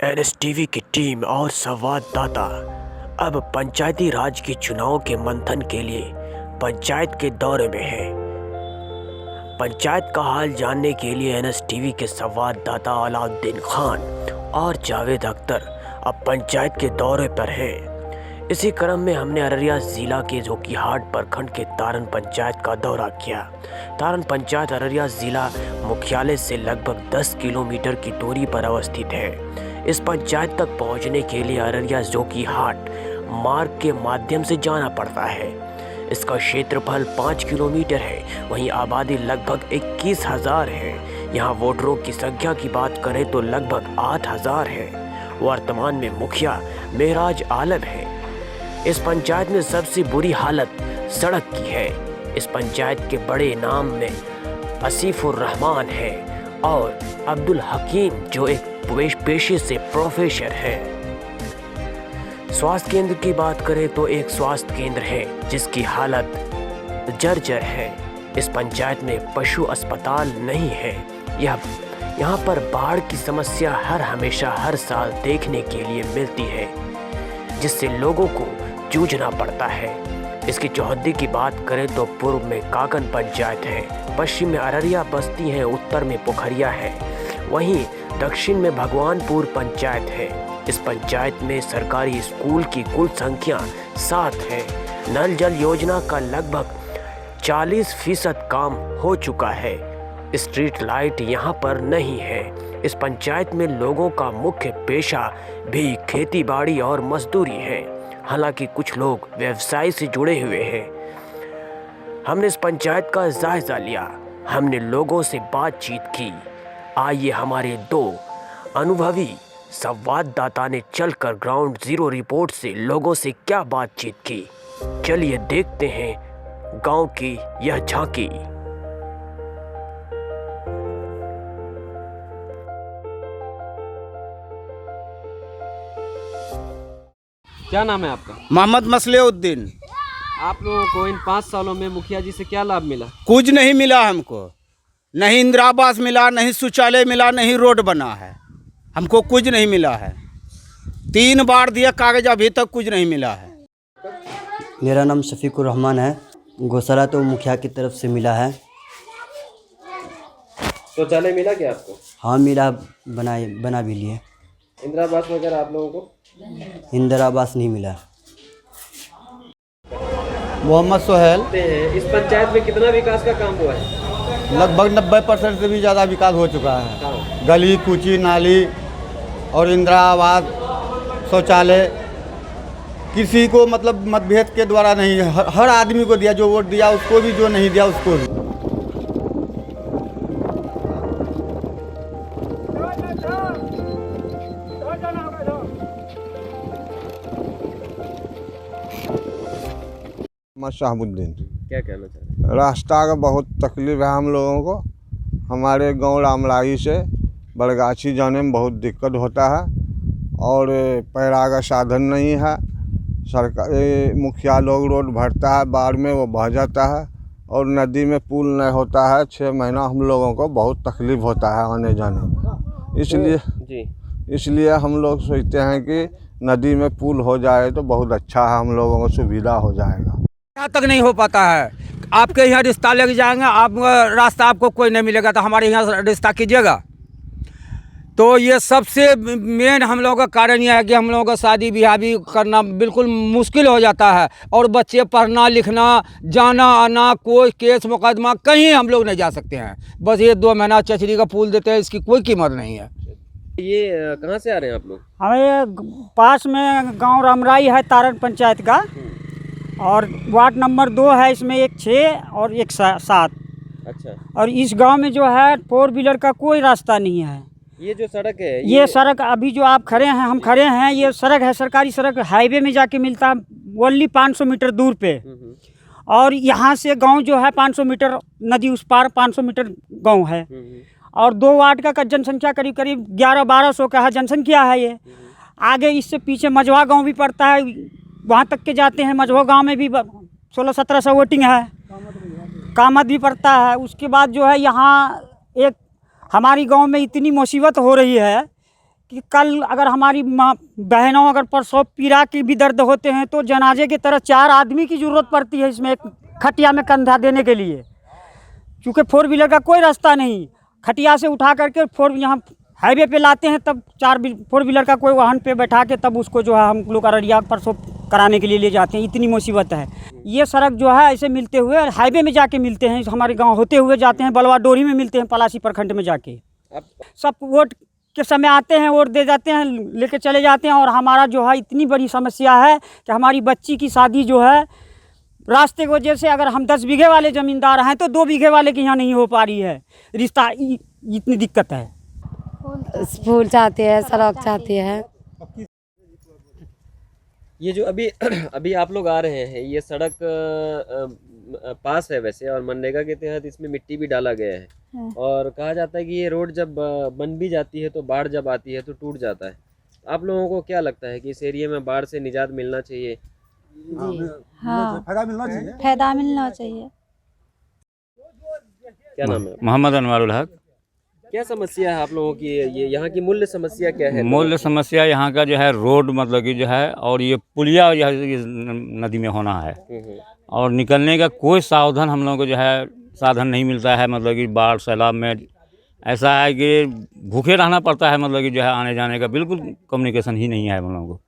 एनएसटीवी की टीम और संवाददाता अब पंचायती राज के चुनाव के मंथन के लिए पंचायत के दौरे में है। पंचायत का हाल जानने के लिए एनएसटीवी के संवाददाता अलाउद्दीन खान और जावेद अख्तर अब पंचायत के दौरे पर हैं। इसी क्रम में हमने अररिया जिला के जोकीहाट प्रखंड के तारन पंचायत का दौरा किया। तारन पंचायत अररिया जिला मुख्यालय से लगभग 10 किलोमीटर की दूरी पर अवस्थित है। इस पंचायत तक पहुंचने के लिए अररिया जोकीहाट मार्ग के माध्यम से जाना पड़ता है। इसका क्षेत्रफल 5 किलोमीटर है, वहीं आबादी लगभग 21,000 है। यहाँ वोटरों की संख्या की बात करें तो लगभग 8,000 है। वर्तमान में मुखिया मेहराज आलम है। इस पंचायत में सबसे बुरी हालत सड़क की है। इस पंचायत के बड़े नाम में आसिफुर रहमान है और अब्दुल हकीम जो एक पेशे से प्रोफेसर है। स्वास्थ्य केंद्र की बात करें तो एक स्वास्थ्य केंद्र है जिसकी हालत जर्जर है। इस पंचायत में पशु अस्पताल नहीं है। यहाँ पर बाढ़ की समस्या हमेशा हर साल देखने के लिए मिलती है, जिससे लोगों को जूझना पड़ता है। इसकी चौहद्दी की बात करें तो पूर्व में काकन पंचायत है, पश्चिम में अररिया बस्ती है, उत्तर में पोखरिया है, वहीं दक्षिण में भगवानपुर पंचायत है। इस पंचायत में सरकारी स्कूल की कुल संख्या 7 है। नल जल योजना का लगभग 40% काम हो चुका है। स्ट्रीट लाइट यहाँ पर नहीं है। इस पंचायत में लोगों का मुख्य पेशा भी खेती बाड़ी और मजदूरी है। हालांकि कुछ लोग व्यवसाय से जुड़े हुए हैं। हमने इस पंचायत का जायजा लिया, हमने लोगों से बातचीत की। आइए हमारे 2 अनुभवी संवाददाता ने चलकर ग्राउंड जीरो रिपोर्ट से लोगों से क्या बातचीत की। चलिए देखते हैं गांव की यह झांकी। क्या नाम है आपका? मोहम्मद मसलेउद्दीन। आप लोगों को इन 5 सालों में मुखिया जी से क्या लाभ मिला? कुछ नहीं मिला हमको, नहीं इंदिरा आवास मिला, नहीं शौचालय मिला, नहीं रोड बना है। हमको कुछ नहीं मिला है। 3 बार दिया कागज, अभी तक कुछ नहीं मिला है। मेरा नाम शफीकुर रहमान है। गौशाला तो मुखिया की तरफ से मिला है। शौचालय मिला क्या आपको? हाँ मिला, बना भी लिए। इंदिरा आवास वगैरह आप लोगों को? इंदिरा आवास नहीं मिला। मोहम्मद सोहेल। इस पंचायत में कितना विकास का काम हुआ है? लगभग 90% से भी ज़्यादा विकास हो चुका है। गली कूची नाली और इंदिरा आवास शौचालय किसी को मतलब मतभेद के द्वारा नहीं, हर आदमी को दिया, जो वोट दिया उसको भी, जो नहीं दिया उसको भी। शहाबुद्दीन। क्या कहना चाहते हैं? रास्ता का बहुत तकलीफ है हम लोगों को। हमारे गांव रामलाई से बड़गाछी जाने में बहुत दिक्कत होता है और पैरा का साधन नहीं है। सरकार मुखिया लोग रोड भरता है, बाढ़ में वो बह जाता है और नदी में पुल नहीं होता है। 6 महीना हम लोगों को बहुत तकलीफ होता है आने जाने में। इसलिए हम लोग सोचते हैं कि नदी में पुल हो जाए तो बहुत अच्छा है, हम लोगों को सुविधा हो जाएगा। यहाँ तक नहीं हो पाता है। आपके यहाँ रिश्ता लग जाएंगे, आप रास्ता आपको कोई नहीं मिलेगा, तो हमारे यहाँ रिश्ता कीजिएगा। तो ये सबसे मेन हम लोगों का कारण यह है कि हम लोगों का शादी ब्याह भी करना बिल्कुल मुश्किल हो जाता है और बच्चे पढ़ना लिखना, जाना आना, कोई केस मुकदमा कहीं हम लोग नहीं जा सकते हैं। बस ये 2 महीना चचरी का फूल देते हैं, इसकी कोई कीमत नहीं है। ये कहाँ से आ रहे हैं आप लोग? हमें पास में गांव रामराई है तारन पंचायत का, और वार्ड नंबर 2 है, इसमें एक 6 और एक 7। अच्छा। और इस गांव में जो है 4 व्हीलर का कोई रास्ता नहीं है। ये जो सड़क है, ये सड़क अभी जो आप खड़े हैं, हम खड़े हैं, ये सड़क है सरकारी सड़क, हाईवे में जाके मिलता है ओनली 500 मीटर दूर पे। और यहाँ से गांव जो है 500 मीटर, नदी उस पार 500 मीटर गांव है। और 2 वार्ड का जनसंख्या करीब 1100-1200 का है जनसंख्या है। ये आगे इससे पीछे मझवा गांव भी पड़ता है, वहाँ तक के जाते हैं। मझवा गांव में भी 1600-1700 वोटिंग है, कामत भी पड़ता है। उसके बाद जो है यहाँ एक हमारी गांव में इतनी मुसीबत हो रही है कि कल अगर हमारी माँ बहनों अगर परसों पीड़ा की भी दर्द होते हैं तो जनाजे की तरह 4 आदमी की ज़रूरत पड़ती है इसमें, एक खटिया में कंधा देने के लिए, क्योंकि 4 व्हीलर का कोई रास्ता नहीं। खटिया से उठा करके यहाँ हाईवे पे लाते हैं, तब 4 व्हीलर का कोई वाहन पे बैठा के तब उसको जो है हम लोग अररिया परसों कराने के लिए ले जाते हैं। इतनी मुसीबत है। ये सड़क जो है ऐसे मिलते हुए हाईवे में जाके मिलते हैं, हमारे गांव होते हुए जाते हैं, बलवा डोरी में मिलते हैं, पलासी प्रखंड में जाके। सब वोट के समय आते हैं, वोट दे जाते हैं, लेके चले जाते हैं। और हमारा जो है इतनी बड़ी समस्या है कि हमारी बच्ची की शादी जो है रास्ते की वजह से, अगर हम 10 बीघे वाले ज़मींदार हैं तो 2 बीघे वाले के यहाँ नहीं हो पा रही है रिश्ता, इतनी दिक्कत है। फूल चाहते हैं, सड़क चाहते हैं। ये जो अभी आप लोग आ रहे हैं, ये सड़क पास है वैसे, और मनरेगा के तहत इसमें मिट्टी भी डाला गया है। और कहा जाता है कि ये रोड जब बन भी जाती है तो बाढ़ जब आती है तो टूट जाता है। आप लोगों को क्या लगता है कि इस एरिया में बाढ़ से निजात मिलना चाहिए? जी हाँ, फायदा मिलना चाहिए। क्या नाम है? मोहम्मद अनवारुल हक। क्या समस्या है आप लोगों की? ये यहाँ की मूल्य समस्या क्या है? मूल्य समस्या यहाँ का जो है रोड मतलब कि जो है, और ये पुलिया यह नदी में होना है, और निकलने का कोई साधन हम लोगों को जो है साधन नहीं मिलता है। मतलब कि बाढ़ सैलाब में ऐसा है कि भूखे रहना पड़ता है, मतलब कि जो है आने जाने का बिल्कुल कम्युनिकेशन ही नहीं है हम लोगों को।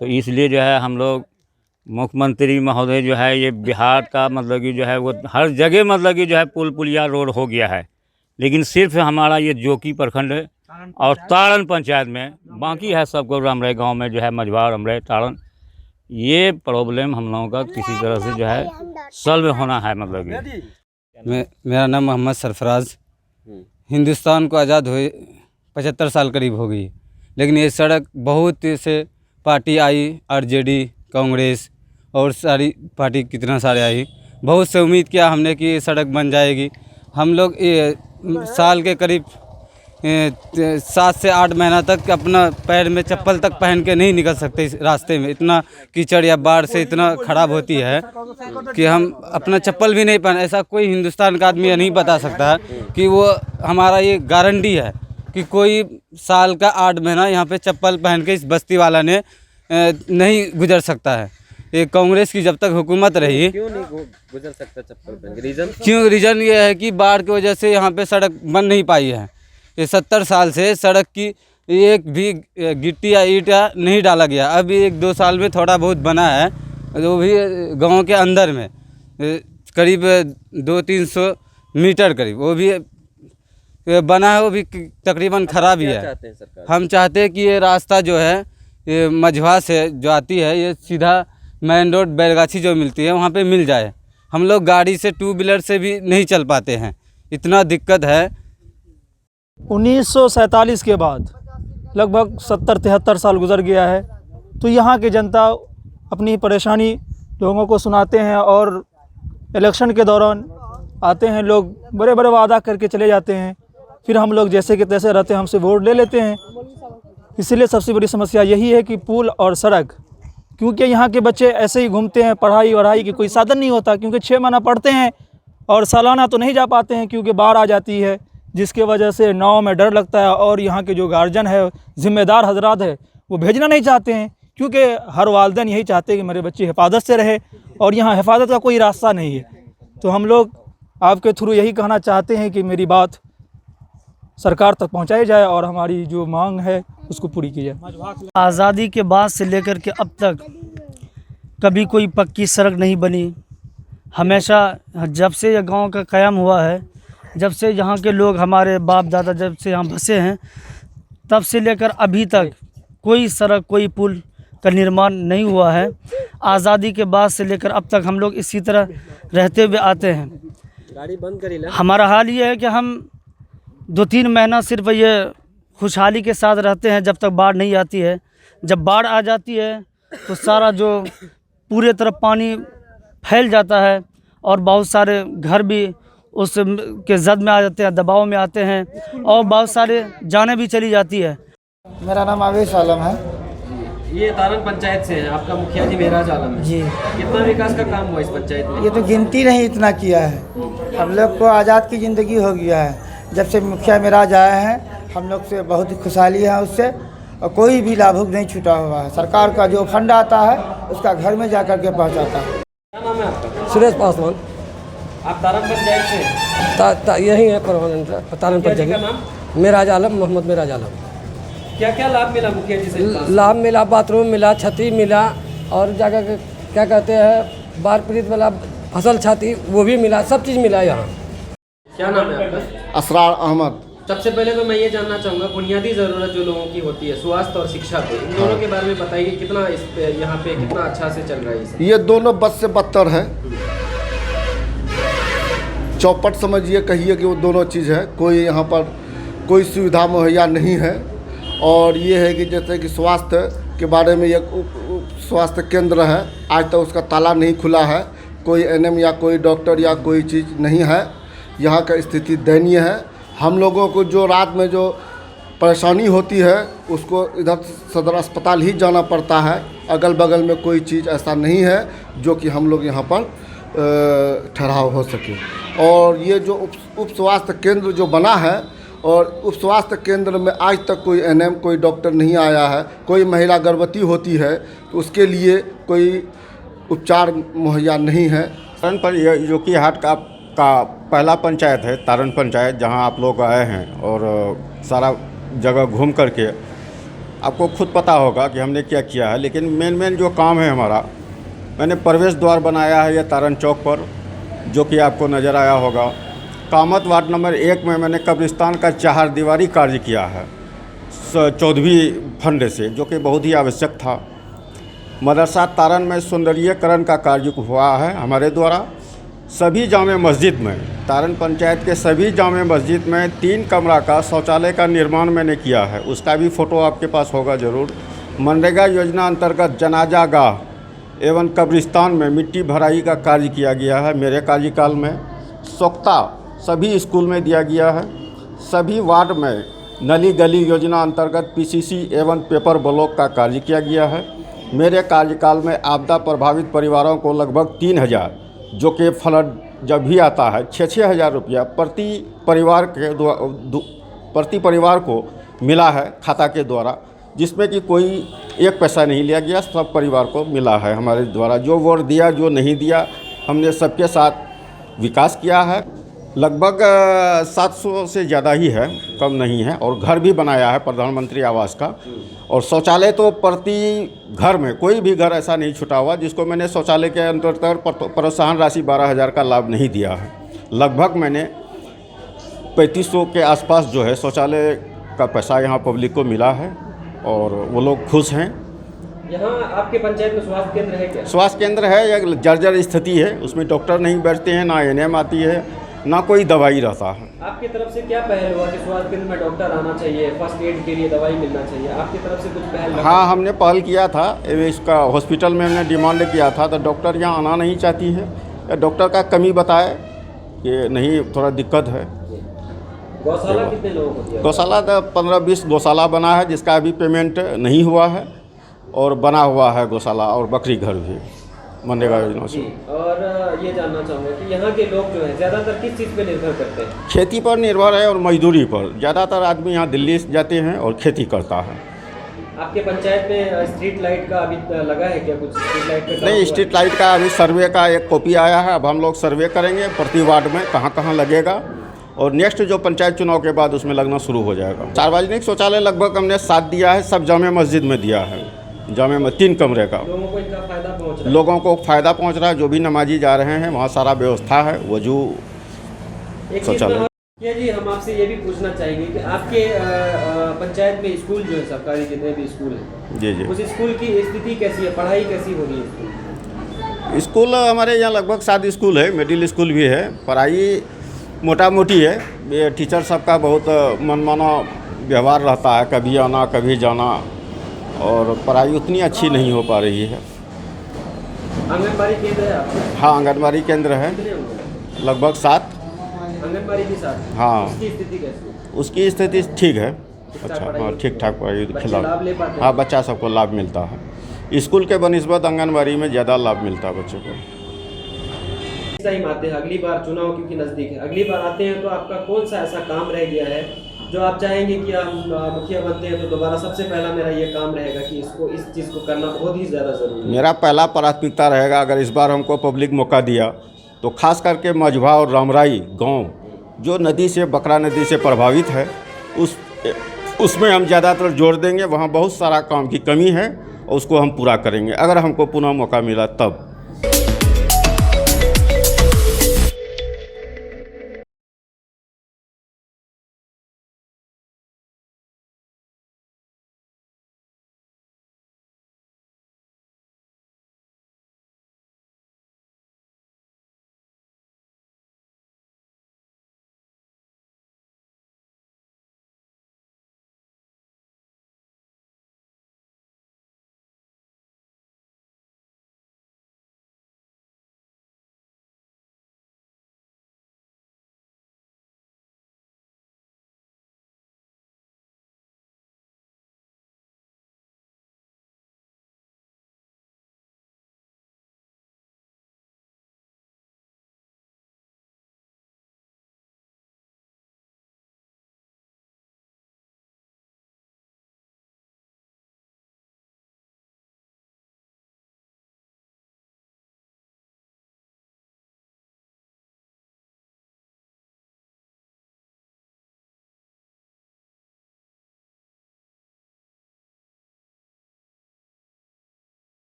तो इसलिए जो है हम लोग मुख्यमंत्री महोदय जो है ये बिहार का मतलब कि जो है वो हर जगह मतलब कि जो है पुल पुलिया रोड हो गया है, लेकिन सिर्फ हमारा ये जोकी प्रखंड और ताड़न पंचायत में बाकी है। सबको रमरे गांव में जो है मझवा रमरे ताड़न, ये प्रॉब्लम हम लोगों का किसी तरह से जो है सॉल्व होना है। मतलब कि मेरा नाम मोहम्मद सरफराज। हिंदुस्तान को आज़ाद हुए 75 साल करीब हो गई, लेकिन ये सड़क बहुत से पार्टी आई, आरजेडी, कांग्रेस और सारी पार्टी कितना सारे आई, बहुत से उम्मीद किया हमने कि ये सड़क बन जाएगी। हम लोग ये साल के करीब 7 से 8 महीना तक अपना पैर में चप्पल तक पहन के नहीं निकल सकते इस रास्ते में। इतना कीचड़ या बाढ़ से इतना ख़राब होती है कि हम अपना चप्पल भी नहीं पहन। ऐसा कोई हिंदुस्तान का आदमी नहीं बता सकता है कि वो हमारा ये गारंटी है कि कोई साल का 8 महीना यहाँ पे चप्पल पहन के इस बस्ती वाला ने नहीं गुजर सकता है। ये कांग्रेस की जब तक हुकूमत रही, क्यों नहीं गुजर सकता चप्पल पहन के? रीज़न ये है कि बाढ़ की वजह से यहाँ पे सड़क बन नहीं पाई है। ये 70 साल से सड़क की एक भी गिट्टी या ईंटा नहीं डाला गया। अभी 1-2 साल में थोड़ा बहुत बना है, वो भी गांव के अंदर में करीब 200-300 मीटर करीब वो भी बना है, वो भी तकरीबन ख़राब ही है। हम चाहते हैं कि ये रास्ता जो है ये मझवा से जो आती है, ये सीधा मेन रोड बैरगाछी जो मिलती है वहाँ पे मिल जाए। हम लोग गाड़ी से 2 व्हीलर से भी नहीं चल पाते हैं, इतना दिक्कत है। 1947 के बाद लगभग 70-73 साल गुजर गया है, तो यहाँ की जनता अपनी परेशानी लोगों को सुनाते हैं, और इलेक्शन के दौरान आते हैं लोग, बड़े बड़े वादा करके चले जाते हैं, फिर हम लोग जैसे कि तैसे रहते हैं, हमसे वोट ले लेते हैं। इसलिए सबसे बड़ी समस्या यही है कि पुल और सड़क, क्योंकि यहाँ के बच्चे ऐसे ही घूमते हैं, पढ़ाई वढ़ाई की कोई साधन नहीं होता, क्योंकि 6 महीना पढ़ते हैं और सालाना तो नहीं जा पाते हैं क्योंकि बाढ़ आ जाती है, जिसके वजह से नाव में डर लगता है। और यहाँ के जो गार्जियन है, जिम्मेदार हजरात है, वो भेजना नहीं चाहते हैं, क्योंकि हर वालिदैन यही चाहते हैं कि मेरे बच्चे हिफाजत से रहे, और यहाँ हिफाजत का कोई रास्ता नहीं है। तो हम लोग आपके थ्रू यही कहना चाहते हैं कि मेरी बात सरकार तक पहुँचाई जाए और हमारी जो मांग है उसको पूरी की जाए। आज़ादी के बाद से लेकर के अब तक कभी कोई पक्की सड़क नहीं बनी। हमेशा जब से यह गांव का क़याम हुआ है, जब से यहाँ के लोग हमारे बाप दादा जब से यहाँ बसे हैं, तब से लेकर अभी तक कोई सड़क कोई पुल का निर्माण नहीं हुआ है। आज़ादी के बाद से लेकर अब तक हम लोग इसी तरह रहते हुए आते हैं। गाड़ी बंद करी ला। हमारा हाल ये है कि हम 2-3 महीना सिर्फ ये खुशहाली के साथ रहते हैं जब तक बाढ़ नहीं आती है। जब बाढ़ आ जाती है तो सारा जो पूरे तरफ पानी फैल जाता है, और बहुत सारे घर भी उस के जद में आ जाते हैं, दबाव में आते हैं, और बहुत सारे जाने भी चली जाती है। मेरा नाम आवेश आलम है। ये तारन पंचायत से है, आपका मुखिया जी मेराज आलम है जी। कितना विकास का काम हुआ इस पंचायत में? ये तो गिनती नहीं इतना किया है। हम लोग को आज़ाद की ज़िंदगी हो गया है जब से मुखिया मेराज आए हैं। हम लोग से बहुत ही खुशहाली है उससे, और कोई भी लाभुक नहीं छूटा हुआ है। सरकार का जो फंड आता है उसका घर में जा कर के पहुँचाता है। क्या नाम है आपका? सुरेश पासवान। आप तारण पंचायत से? यही है परमानेंट तारण मुखिया जी पंचायत। का नाम? मेराज आलम, मोहम्मद मेराज आलम। क्या क्या लाभ मिला मुखिया जी से? लाभ मिला, बाथरूम मिला, छती मिला, और जाकर के क्या कहते हैं बाढ़ पीड़ित वाला फसल छाती वो भी मिला, सब चीज़ मिला यहाँ। क्या नाम है आपका? असरार अहमद। सबसे पहले तो मैं ये जानना चाहूँगा, बुनियादी ज़रूरत जो लोगों की होती है, स्वास्थ्य और शिक्षा पे, इन दोनों के बारे में बताइए। कितना इस पे यहाँ पे कितना अच्छा से चल रहा है इसे? ये दोनों बद से बदतर है, चौपट समझिए, कहिए कि वो दोनों चीज़ है। कोई यहाँ पर कोई सुविधा मुहैया नहीं है। और ये है कि जैसे कि स्वास्थ्य के बारे में एक स्वास्थ्य केंद्र है, आज तक उसका ताला नहीं खुला है। कोई एनएम या कोई डॉक्टर या कोई चीज़ नहीं है। यहाँ का स्थिति दयनीय है। हम लोगों को जो रात में जो परेशानी होती है उसको इधर सदर अस्पताल ही जाना पड़ता है। अगल बगल में कोई चीज़ ऐसा नहीं है जो कि हम लोग यहाँ पर ठहराव हो सके। और ये जो उप स्वास्थ्य केंद्र जो बना है, और उप स्वास्थ्य केंद्र में आज तक कोई एनएम, कोई डॉक्टर नहीं आया है। कोई महिला गर्भवती होती है तो उसके लिए कोई उपचार मुहैया नहीं है। तारण पर जोकीहाट का पहला पंचायत है तारण पंचायत, जहां आप लोग आए हैं और सारा जगह घूम करके आपको खुद पता होगा कि हमने क्या किया है। लेकिन मेन जो काम है हमारा, मैंने प्रवेश द्वार बनाया है ये तारण चौक पर, जो कि आपको नज़र आया होगा। कामत वार्ड नंबर 1 में मैंने कब्रिस्तान का 4 दीवारी कार्य किया है 14वीं फंड से, जो कि बहुत ही आवश्यक था। मदरसा तारण में सौंदर्यीकरण का कार्य हुआ है हमारे द्वारा। सभी जामे मस्जिद में, तारण पंचायत के सभी जामे मस्जिद में 3 कमरा का शौचालय का निर्माण मैंने किया है, उसका भी फ़ोटो आपके पास होगा ज़रूर। मनरेगा योजना अंतर्गत जनाजा गाह एवं कब्रिस्तान में मिट्टी भराई का कार्य किया गया है मेरे कार्यकाल में। सोख्ता सभी स्कूल में दिया गया है। सभी वार्ड में नली गली योजना अंतर्गत पीसीसी एवं पेपर ब्लॉक का कार्य किया गया है मेरे कार्यकाल में। आपदा प्रभावित परिवारों को लगभग 3000, जो कि फ्लड जब भी आता है 6-6 हज़ार रुपया प्रति परिवार को मिला है खाता के द्वारा, जिसमें कि कोई एक पैसा नहीं लिया गया, सब परिवार को मिला है हमारे द्वारा। जो वोट दिया, जो नहीं दिया, हमने सबके साथ विकास किया है। लगभग 700 से ज़्यादा ही है, कम नहीं है। और घर भी बनाया है प्रधानमंत्री आवास का। और शौचालय तो प्रति घर में, कोई भी घर ऐसा नहीं छूटा हुआ जिसको मैंने शौचालय के अंतर्गत प्रोत्साहन राशि 12,000 का लाभ नहीं दिया है। लगभग मैंने 3500 के आसपास जो है शौचालय का पैसा यहाँ पब्लिक को मिला है और वो लोग खुश हैं। यहाँ आपके पंचायत में स्वास्थ्य केंद्र है क्या? स्वास्थ्य केंद्र है, एक जर्जर स्थिति है, उसमें डॉक्टर नहीं बैठते हैं, ना एनएम आती है, ना कोई दवाई रहता है। आपकी तरफ से क्या पहल हुआ कि स्वास्थ्य केंद्र में डॉक्टर आना चाहिए, फर्स्ट एड के लिए दवाई मिलना चाहिए? आपकी तरफ से कुछ पहल? हाँ, हमने पहल किया था। इसका हॉस्पिटल में हमने डिमांड किया था, तो डॉक्टर यहाँ आना नहीं चाहती है। डॉक्टर का कमी बताए कि नहीं, थोड़ा दिक्कत है। गौशाला कितने लोगों को दिया? गौशाला तो 15-20 गौशाला बना है, जिसका अभी पेमेंट नहीं हुआ है, और बना हुआ है गौशाला और बकरी घर भी मनरेगा योजना से। और ये जानना चाहूँगा कि यहाँ के लोग जो है ज़्यादातर किस चीज़ पे निर्भर करते हैं? खेती पर निर्भर है और मजदूरी पर। ज़्यादातर आदमी यहाँ दिल्ली जाते हैं और खेती करता है। आपके पंचायत में स्ट्रीट लाइट का अभी लगा है क्या? कुछ स्ट्रीट लाइट का नहीं, स्ट्रीट लाइट का अभी सर्वे का एक कॉपी आया है। अब हम लोग सर्वे करेंगे प्रति वार्ड में कहाँ कहाँ लगेगा, और नेक्स्ट जो पंचायत चुनाव के बाद उसमें लगना शुरू हो जाएगा। सार्वजनिक शौचालय लगभग हमने 7 दिया है, सब जामे मस्जिद में दिया है। जामे में 3 कमरे का। लोगों को इनका फ़ायदा पहुँच रहा है? लोगों को फ़ायदा पहुँच रहा है। जो भी नमाजी जा रहे हैं वहाँ सारा व्यवस्था है, वजू शौचालय। जी, हम आपसे ये भी पूछना चाहेंगे कि आपके पंचायत में स्कूल जो है, सरकारी जितने भी स्कूल हैं, जी, उस स्कूल की स्थिति कैसी है? पढ़ाई कैसी हो रही है? स्कूल हमारे यहाँ लगभग 7 स्कूल है, मिडिल स्कूल भी है। पढ़ाई मोटा मोटी है। ये टीचर सबका बहुत मनमाना व्यवहार रहता है, कभी आना कभी जाना, और पढ़ाई उतनी अच्छी नहीं हो पा रही है। आंगनबाड़ी केंद्र है आपका? हाँ, आंगनबाड़ी केंद्र है, लगभग 7 आंगनबाड़ी के साथ। हाँ, उसकी स्थिति कैसी है? उसकी स्थिति ठीक है, अच्छा, हाँ, ठीक ठाक पढ़ाई खिला। हाँ, बच्चा सबको लाभ मिलता है। स्कूल के बनिस्बत आंगनबाड़ी में ज़्यादा लाभ मिलता है बच्चों को। सही बात है। अगली बार चुनाव क्योंकि नज़दीक है, अगली बार आते हैं तो आपका कौन सा ऐसा काम रह गया है जो आप चाहेंगे कि आप मुखिया बनते हैं तो दोबारा सबसे पहला मेरा ये काम रहेगा कि इस चीज़ को करना बहुत ही ज़्यादा ज़रूरी है? मेरा पहला प्राथमिकता रहेगा, अगर इस बार हमको पब्लिक मौका दिया तो खास करके मझवा और रामराई गांव जो नदी से, बकरा नदी से प्रभावित है, उसमें हम ज़्यादातर जोर देंगे। वहाँ बहुत सारा काम की कमी है और उसको हम पूरा करेंगे अगर हमको पुनः मौका मिला तब।